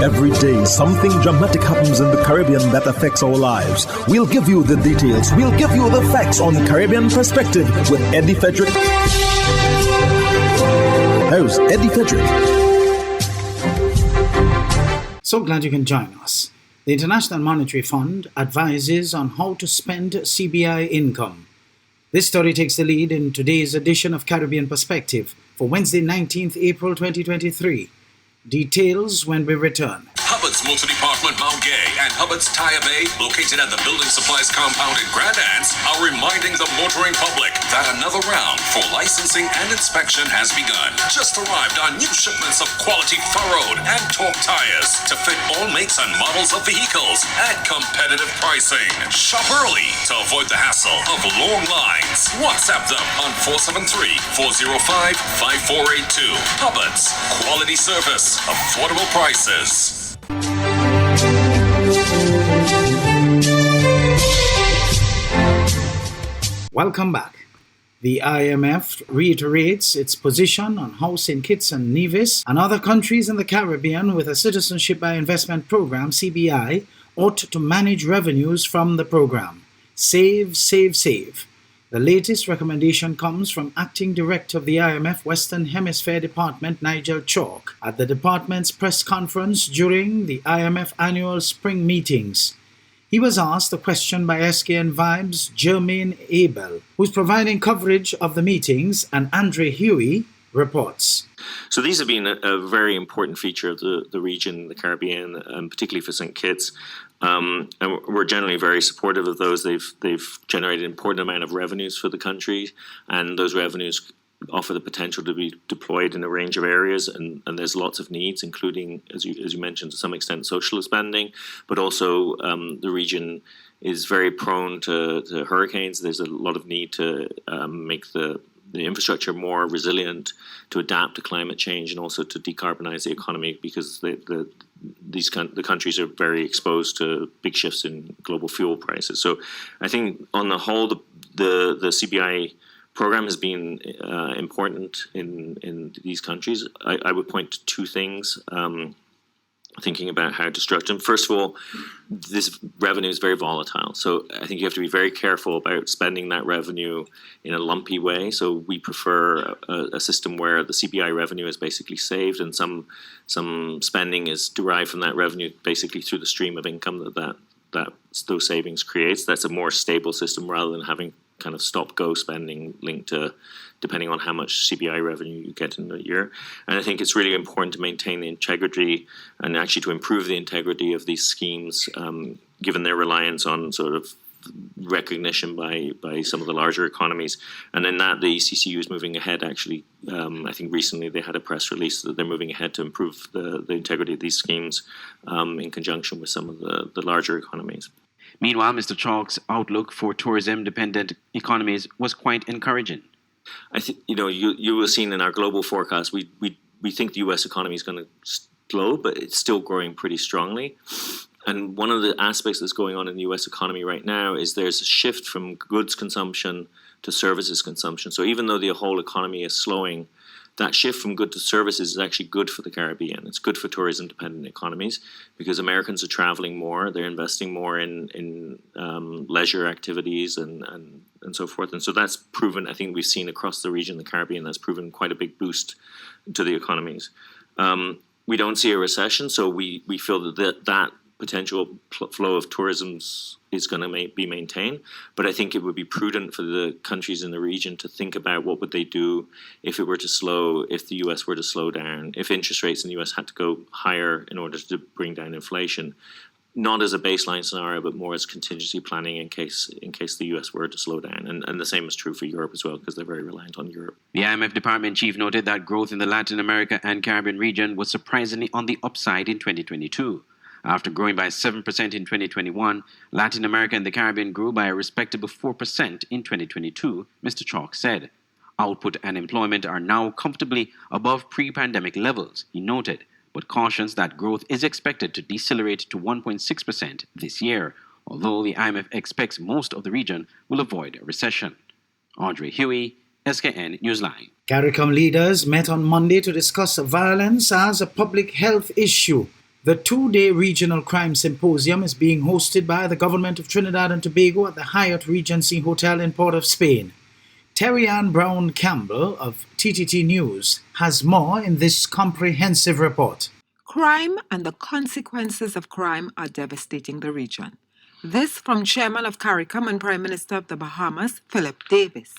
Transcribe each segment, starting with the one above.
Every day, something dramatic happens in the Caribbean that affects our lives. We'll give you the details. We'll give you the facts on Caribbean Perspective with Eddie Frederick. Here's Eddie Frederick. So glad you can join us. The International Monetary Fund advises on how to spend CBI income. This story takes the lead in today's edition of Caribbean Perspective for Wednesday, 19th April 2023. Details when we return. Hubbard's Multi-Department Mount Gay and Hubbard's Tire Bay, located at the Building Supplies Compound in Grand Anse, are reminding the motoring public that another round for licensing and inspection has begun. Just arrived on new shipments of quality furrowed and torque tires to fit all makes and models of vehicles at competitive pricing. Shop early to avoid the hassle of long lines. WhatsApp them on 473-405-5482. Hubbard's, quality service, affordable prices. Welcome back. The IMF reiterates its position on how St. Kitts and Nevis and other countries in the Caribbean with a Citizenship by Investment Program, CBI, ought to manage revenues from the program. Save, save, save. The latest recommendation comes from Acting Director of the IMF Western Hemisphere Department, Nigel Chalk, at the department's press conference during the IMF annual spring meetings. He was asked a question by SKN Vibes' Jermaine Abel, who's providing coverage of the meetings, and Andre Huey reports. So these have been a very important feature of the region, the Caribbean, particularly for St. Kitts. And we're generally very supportive of those. They've generated an important amount of revenues for the country, and those revenues offer the potential to be deployed in a range of areas, and there's lots of needs, including, as you mentioned, to some extent, social spending, but also the region is very prone to hurricanes. There's a lot of need to make the infrastructure more resilient, to adapt to climate change, and also to decarbonize the economy, because the countries are very exposed to big shifts in global fuel prices. So I think on the whole, the CBI program has been important in these countries. I would point to two things, thinking about how to structure them. First of all, this revenue is very volatile. So I think you have to be very careful about spending that revenue in a lumpy way. So we prefer a system where the CBI revenue is basically saved, and some spending is derived from that revenue basically through the stream of income that those savings creates. That's a more stable system rather than having kind of stop-go spending linked to depending on how much CBI revenue you get in a year. And I think it's really important to maintain the integrity and actually to improve the integrity of these schemes, given their reliance on sort of recognition by some of the larger economies. And in that, the ECCU is moving ahead, actually. I think recently they had a press release that they're moving ahead to improve the integrity of these schemes in conjunction with some of the larger economies. Meanwhile, Mr. Chalk's outlook for tourism-dependent economies was quite encouraging. I think you will have seen in our global forecast, we think the U.S. economy is going to slow, but it's still growing pretty strongly. And one of the aspects that's going on in the U.S. economy right now is there's a shift from goods consumption to services consumption. So even though the whole economy is slowing, that shift from good to services is actually good for the Caribbean. It's good for tourism-dependent economies because Americans are traveling more. They're investing more in leisure activities and so forth. And so that's proven, I think we've seen across the region, the Caribbean, that's proven quite a big boost to the economies. We don't see a recession, so we feel that potential flow of tourism is going to be maintained. But I think it would be prudent for the countries in the region to think about what would they do if it were to slow, if the US were to slow down, if interest rates in the US had to go higher in order to bring down inflation, not as a baseline scenario, but more as contingency planning in case the US were to slow down. And the same is true for Europe as well, because they're very reliant on Europe. The IMF department chief noted that growth in the Latin America and Caribbean region was surprisingly on the upside in 2022. After growing by 7% in 2021, Latin America and the Caribbean grew by a respectable 4% in 2022, Mr. Chalk said. Output and employment are now comfortably above pre-pandemic levels, he noted, but cautions that growth is expected to decelerate to 1.6% this year, although the IMF expects most of the region will avoid a recession. Andre Huey, SKN Newsline. CARICOM leaders met on Monday to discuss violence as a public health issue. The two-day Regional Crime Symposium is being hosted by the Government of Trinidad and Tobago at the Hyatt Regency Hotel in Port of Spain. Terry Ann Brown Campbell of TTT News has more in this comprehensive report. Crime and the consequences of crime are devastating the region. This from Chairman of CARICOM and Prime Minister of the Bahamas, Philip Davis.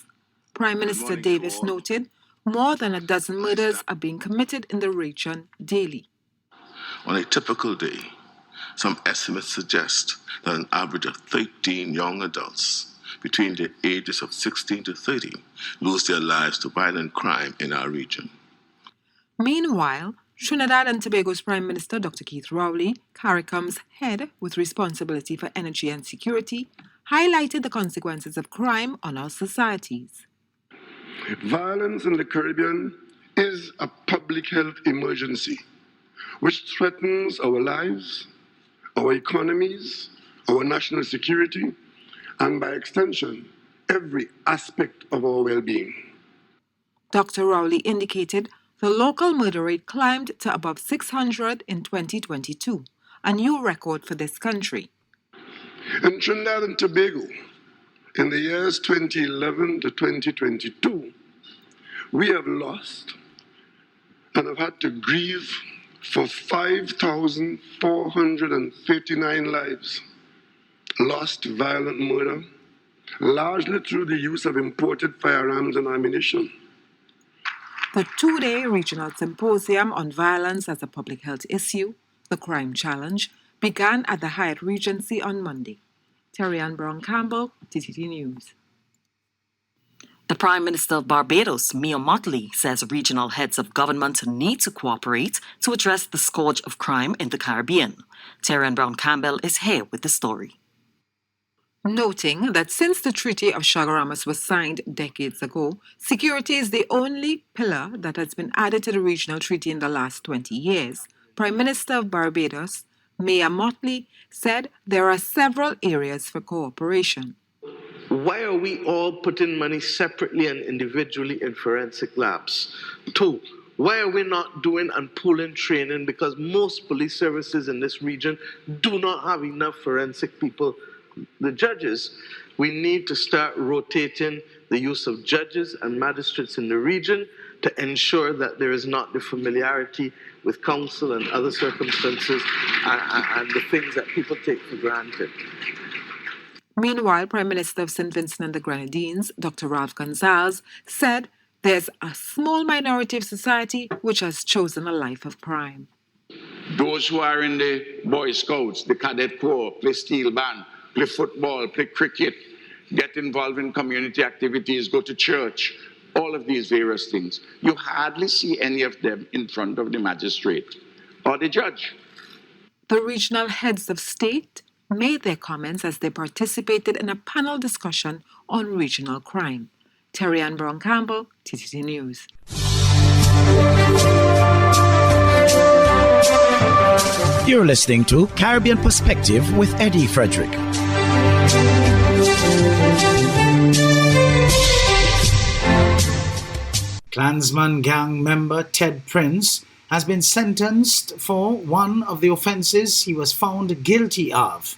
Prime Minister Davis noted more than a dozen murders are being committed in the region daily. On a typical day, some estimates suggest that an average of 13 young adults between the ages of 16 to 30 lose their lives to violent crime in our region. Meanwhile, Trinidad and Tobago's Prime Minister Dr. Keith Rowley, CARICOM's head with responsibility for energy and security, highlighted the consequences of crime on our societies. Violence in the Caribbean is a public health emergency which threatens our lives, our economies, our national security, and by extension, every aspect of our well-being. Dr. Rowley indicated the local murder rate climbed to above 600 in 2022, a new record for this country. In Trinidad and Tobago, in the years 2011 to 2022, we have lost and have had to grieve for 5,439 lives lost to violent murder, largely through the use of imported firearms and ammunition. The two-day regional symposium on violence as a public health issue, the Crime Challenge, began at the Hyatt Regency on Monday. Terry Ann Brown Campbell, TTT News. The Prime Minister of Barbados, Mia Mottley, says regional heads of government need to cooperate to address the scourge of crime in the Caribbean. Terry Ann Brown Campbell is here with the story. Noting that since the Treaty of Chaguaramas was signed decades ago, security is the only pillar that has been added to the regional treaty in the last 20 years, Prime Minister of Barbados, Mia Mottley, said there are several areas for cooperation. Why are we all putting money separately and individually in forensic labs? 2, why are we not doing and pooling training? Because most police services in this region do not have enough forensic people. The judges, we need to start rotating the use of judges and magistrates in the region to ensure that there is not the familiarity with counsel and other circumstances and the things that people take for granted. Meanwhile, Prime Minister of St. Vincent and the Grenadines, Dr. Ralph Gonzalez, said there's a small minority of society which has chosen a life of crime. Those who are in the Boy Scouts, the Cadet Corps, play steel band, play football, play cricket, get involved in community activities, go to church, all of these various things. You hardly see any of them in front of the magistrate or the judge. The regional heads of state made their comments as they participated in a panel discussion on regional crime. Terry Ann Brown Campbell, TTT News. You're listening to Caribbean Perspective with Eddie Frederick. Klansman gang member Ted Prince has been sentenced for one of the offences he was found guilty of.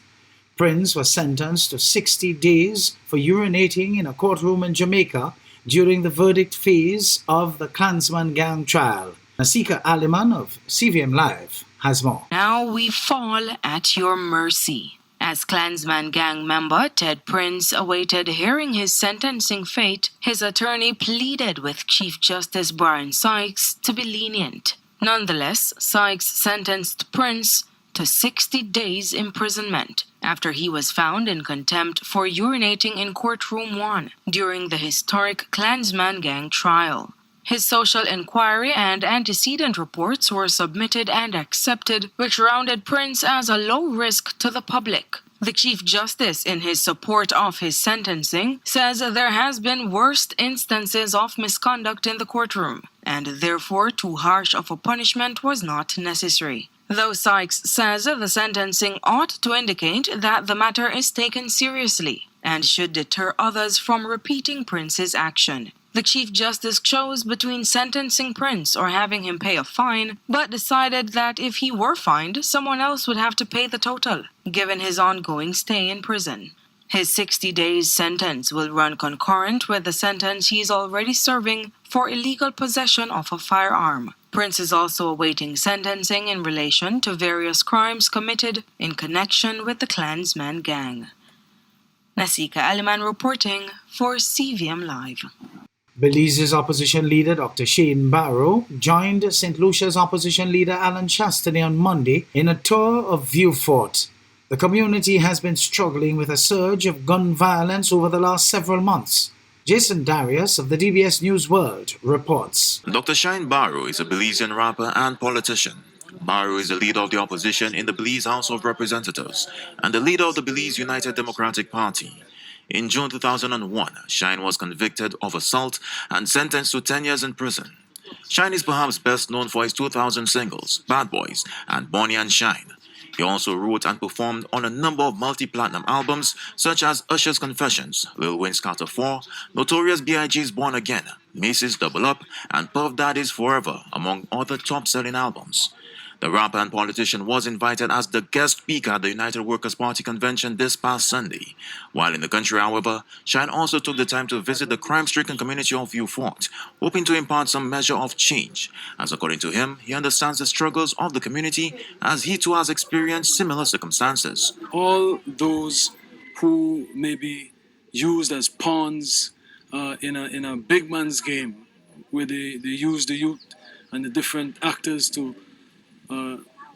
Prince was sentenced to 60 days for urinating in a courtroom in Jamaica during the verdict phase of the Klansman gang trial. Nasika Aliman of CVM Live has more. Now we fall at your mercy. As Klansman gang member Ted Prince awaited hearing his sentencing fate, his attorney pleaded with Chief Justice Brian Sykes to be lenient. Nonetheless, Sykes sentenced Prince to 60 days imprisonment after he was found in contempt for urinating in courtroom 1 during the historic Klansman gang trial. His social inquiry and antecedent reports were submitted and accepted, which rounded Prince as a low risk to the public. The Chief Justice, in his support of his sentencing, says there has been worst instances of misconduct in the courtroom, and therefore too harsh of a punishment was not necessary. Though Sykes says the sentencing ought to indicate that the matter is taken seriously and should deter others from repeating Prince's action. The Chief Justice chose between sentencing Prince or having him pay a fine, but decided that if he were fined, someone else would have to pay the total, given his ongoing stay in prison. His 60 days sentence will run concurrent with the sentence he is already serving for illegal possession of a firearm. Prince is also awaiting sentencing in relation to various crimes committed in connection with the Klansman gang. Nasika Aliman reporting for CVM Live. Belize's opposition leader Dr. Shane Barrow joined St. Lucia's opposition leader Alan Chastity on Monday in a tour of Vieux-Fort. The community has been struggling with a surge of gun violence over the last several months. Jason Darius of the DBS News World reports. Dr. Shane Barrow is a Belizean rapper and politician. Barrow is the leader of the opposition in the Belize House of Representatives and the leader of the Belize United Democratic Party. In June 2001, Shine was convicted of assault and sentenced to 10 years in prison. Shine is perhaps best known for his 2000 singles, Bad Boys and Bonnie and Shine. He also wrote and performed on a number of multi-platinum albums such as Usher's Confessions, Lil Wayne's Carter 4, Notorious B.I.G.'s Born Again, Macy's Double Up, and Puff Daddy's Forever, among other top-selling albums. The rapper and politician was invited as the guest speaker at the United Workers' Party convention this past Sunday. While in the country, however, Shine also took the time to visit the crime-stricken community of Vieux-Fort, hoping to impart some measure of change, as according to him, he understands the struggles of the community as he too has experienced similar circumstances. All those who may be used as pawns in a big man's game, where they use the youth and the different actors to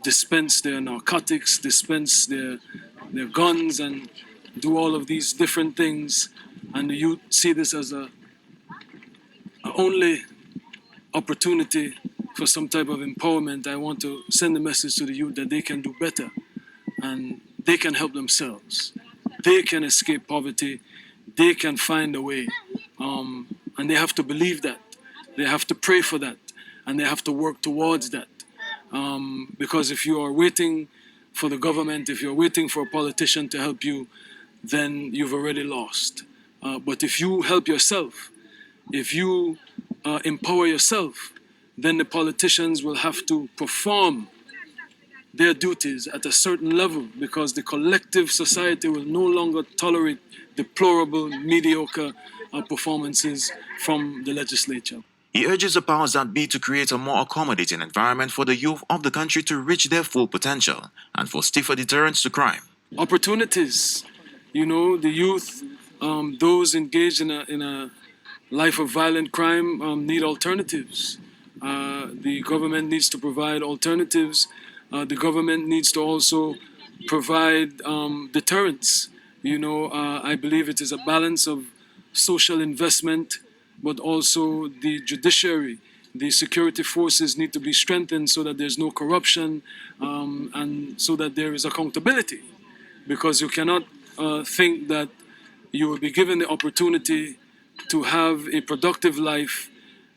dispense their narcotics, dispense their guns, and do all of these different things, and the youth see this as a only opportunity for some type of empowerment. I want to send a message to the youth that they can do better, and they can help themselves. They can escape poverty. They can find a way, and they have to believe that. They have to pray for that, and they have to work towards that. Because if you are waiting for the government, if you're waiting for a politician to help you, then you've already lost. But if you help yourself, if you empower yourself, then the politicians will have to perform their duties at a certain level, because the collective society will no longer tolerate deplorable, mediocre performances from the legislature. He urges the powers that be to create a more accommodating environment for the youth of the country to reach their full potential and for stiffer deterrence to crime. Opportunities. You know, the youth, those engaged in a life of violent crime need alternatives. The government needs to provide alternatives. The government needs to also provide deterrence. You know, I believe it is a balance of social investment, but also the judiciary, the security forces need to be strengthened so that there's no corruption and so that there is accountability. Because you cannot think that you will be given the opportunity to have a productive life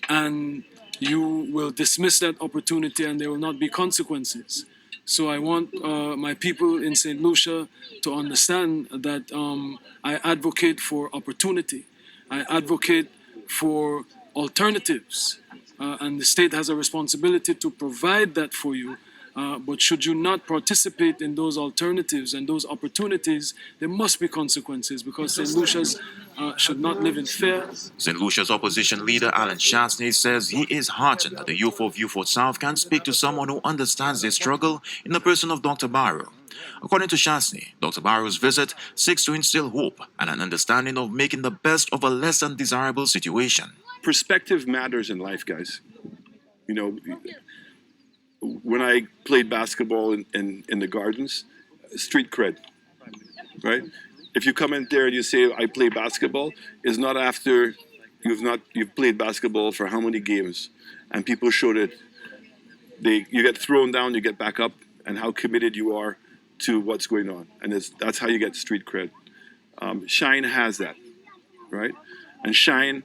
and you will dismiss that opportunity and there will not be consequences. So I want my people in St. Lucia to understand that I advocate for opportunity. I advocate for alternatives, and the state has a responsibility to provide that for you. But should you not participate in those alternatives and those opportunities, there must be consequences, because St. Lucia's should not live in fear. St. Lucia's opposition leader Alan Chastney says he is heartened that the youth of Vieux-Fort South can speak to someone who understands their struggle in the person of Dr. Barrow. According to Chastney, Dr. Barrow's visit seeks to instill hope and an understanding of making the best of a less than desirable situation. Perspective matters in life, guys. You know, when I played basketball in the gardens, street cred, right? If you come in there and you say, I play basketball, it's not after you've played basketball for how many games, and people show that you get thrown down, you get back up, and how committed you are to what's going on. And that's how you get street cred. Shine has that, right? And Shine,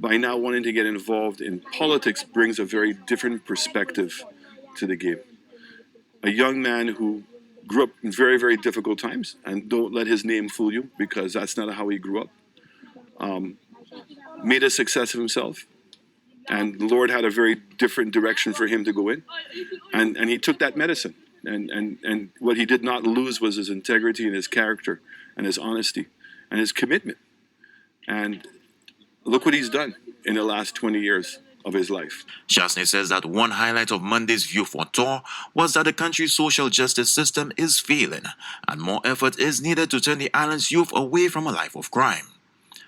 by now wanting to get involved in politics, brings a very different perspective to the game. A young man who grew up in very, very difficult times, and don't let his name fool you, because that's not how he grew up. made a success of himself. And the Lord had a very different direction for him to go in. And he took that medicine. And what he did not lose was his integrity and his character and his honesty and his commitment. And look what he's done in the last 20 years of his life. Chasney says that one highlight of Monday's View for Tour was that the country's social justice system is failing and more effort is needed to turn the island's youth away from a life of crime.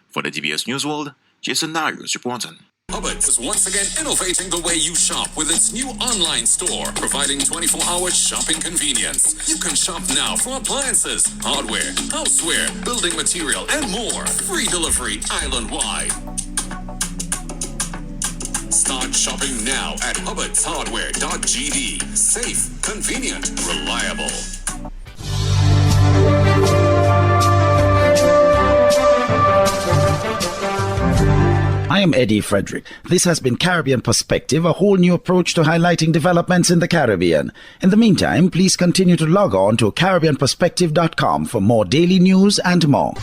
For the DBS News World, Jason Darius reporting. Hubbards is once again innovating the way you shop with its new online store, providing 24-hour shopping convenience. You can shop now for appliances, hardware, houseware, building material, and more. Free delivery island-wide. Start shopping now at hubbardshardware.gd. Safe, convenient, reliable. I am Eddie Frederick. This has been Caribbean Perspective, a whole new approach to highlighting developments in the Caribbean. In the meantime, please continue to log on to CaribbeanPerspective.com for more daily news and more.